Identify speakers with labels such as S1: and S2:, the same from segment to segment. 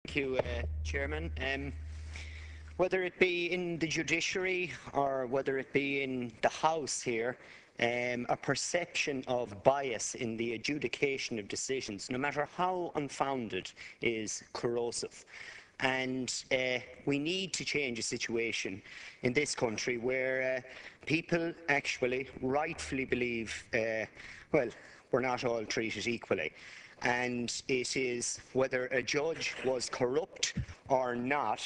S1: Thank you, Chairman. Whether it be in the judiciary or whether it be in the House here, a perception of bias in the adjudication of decisions, no matter how unfounded, is corrosive. And we need to change a situation in this country where people actually rightfully believe, well, we're not all treated equally. And it is whether a judge was corrupt or not,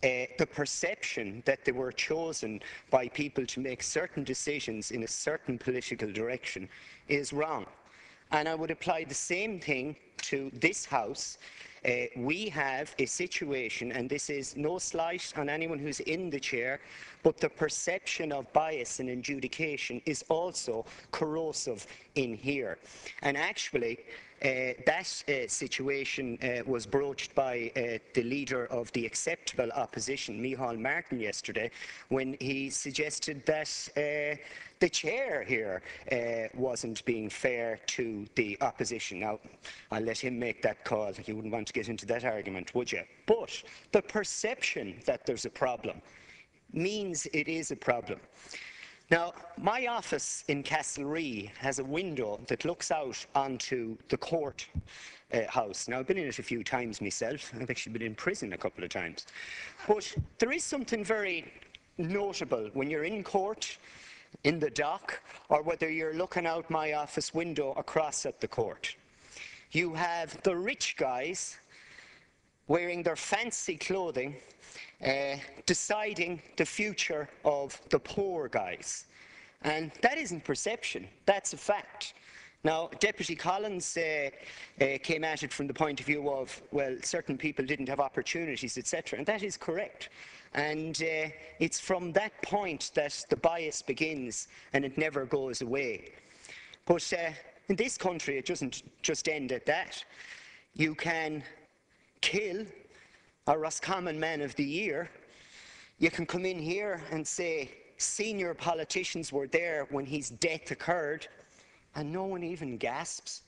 S1: the perception that they were chosen by people to make certain decisions in a certain political direction is wrong. And I would apply the same thing to this House. We have a situation, and this is no slight on anyone who's in the chair, but the perception of bias in adjudication is also corrosive in here. And actually, that situation was broached by the leader of the acceptable opposition, Micheál Martin, yesterday, when he suggested that the chair here wasn't being fair to the opposition. Now, I'll let him make that call. You wouldn't want to get into that argument, would you? But the perception that there's a problem means it is a problem. Now, my office in Castlerea has a window that looks out onto the court house. Now, I've been in it a few times myself. I've actually been in prison a couple of times. But there is something very notable when you're in court, in the dock, or whether you're looking out my office window across at the court. You have the rich guys wearing their fancy clothing, deciding the future of the poor guys. And that isn't perception, that's a fact. Now, Deputy Collins came at it from the point of view of, well, certain people didn't have opportunities, etc., and that is correct. And it's from that point that the bias begins, and it never goes away. But in this country, it doesn't just end at that. You can kill a Roscommon Man of the Year. You can come in here and say senior politicians were there when his death occurred, and no one even gasps.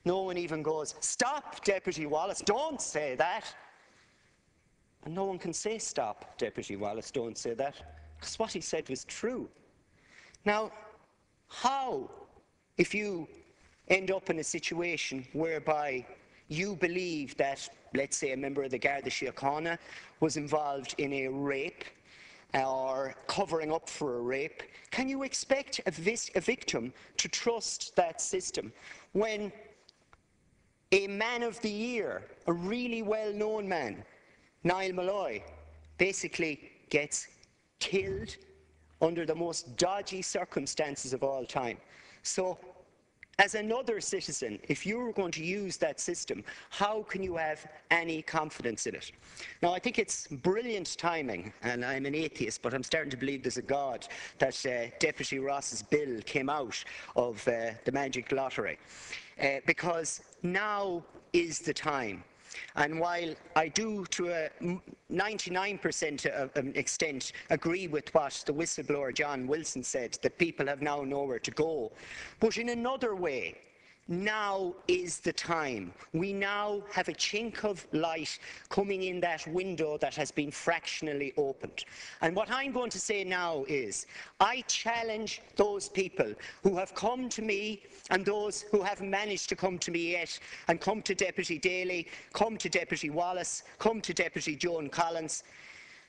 S1: No one even goes, "Stop, Deputy Wallace, don't say that." And no one can say, "Stop, Deputy Wallace, don't say that," because what he said was true. Now, how, if you end up in a situation whereby you believe that, let's say, a member of the Garda Síochána was involved in a rape or covering up for a rape, can you expect a victim to trust that system when a Man of the Year, a really well-known man, Niall Malloy, basically gets killed under the most dodgy circumstances of all time? So, as another citizen, if you were going to use that system, how can you have any confidence in it? Now, I think it's brilliant timing, and I'm an atheist, but I'm starting to believe there's a God, that Deputy Ross's bill came out of the Magic Lottery, because now is the time. And while I do, to a 99% of an extent, agree with what the whistleblower John Wilson said, that people have now nowhere to go, but in another way, now is the time. We now have a chink of light coming in that window that has been fractionally opened. And what I'm going to say now is, I challenge those people who have come to me and those who haven't managed to come to me yet, and come to Deputy Daly, come to Deputy Wallace, come to Deputy Joan Collins,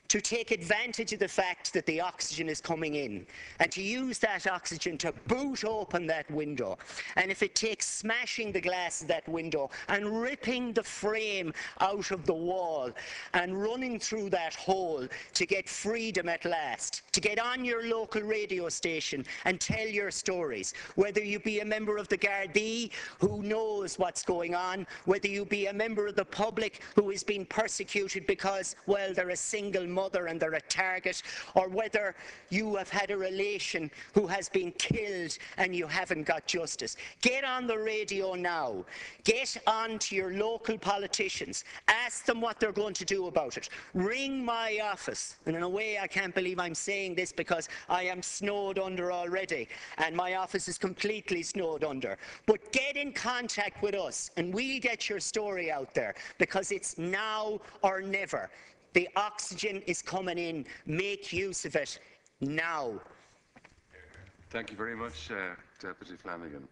S1: to take advantage of the fact that the oxygen is coming in, and to use that oxygen to boot open that window. And if it takes smashing the glass of that window and ripping the frame out of the wall and running through that hole to get freedom at last, to get on your local radio station and tell your stories, whether you be a member of the Gardaí who knows what's going on, whether you be a member of the public who is being persecuted because, well, they're a single mother and they're a target, or whether you have had a relation who has been killed and you haven't got justice. Get on the radio now. Get on to your local politicians. Ask them what they're going to do about it. Ring my office. And in a way, I can't believe I'm saying this because I am snowed under already, and my office is completely snowed under. But get in contact with us, and we'll get your story out there, because it's now or never. The oxygen is coming in. Make use of it now.
S2: Thank you very much, Deputy Flanagan.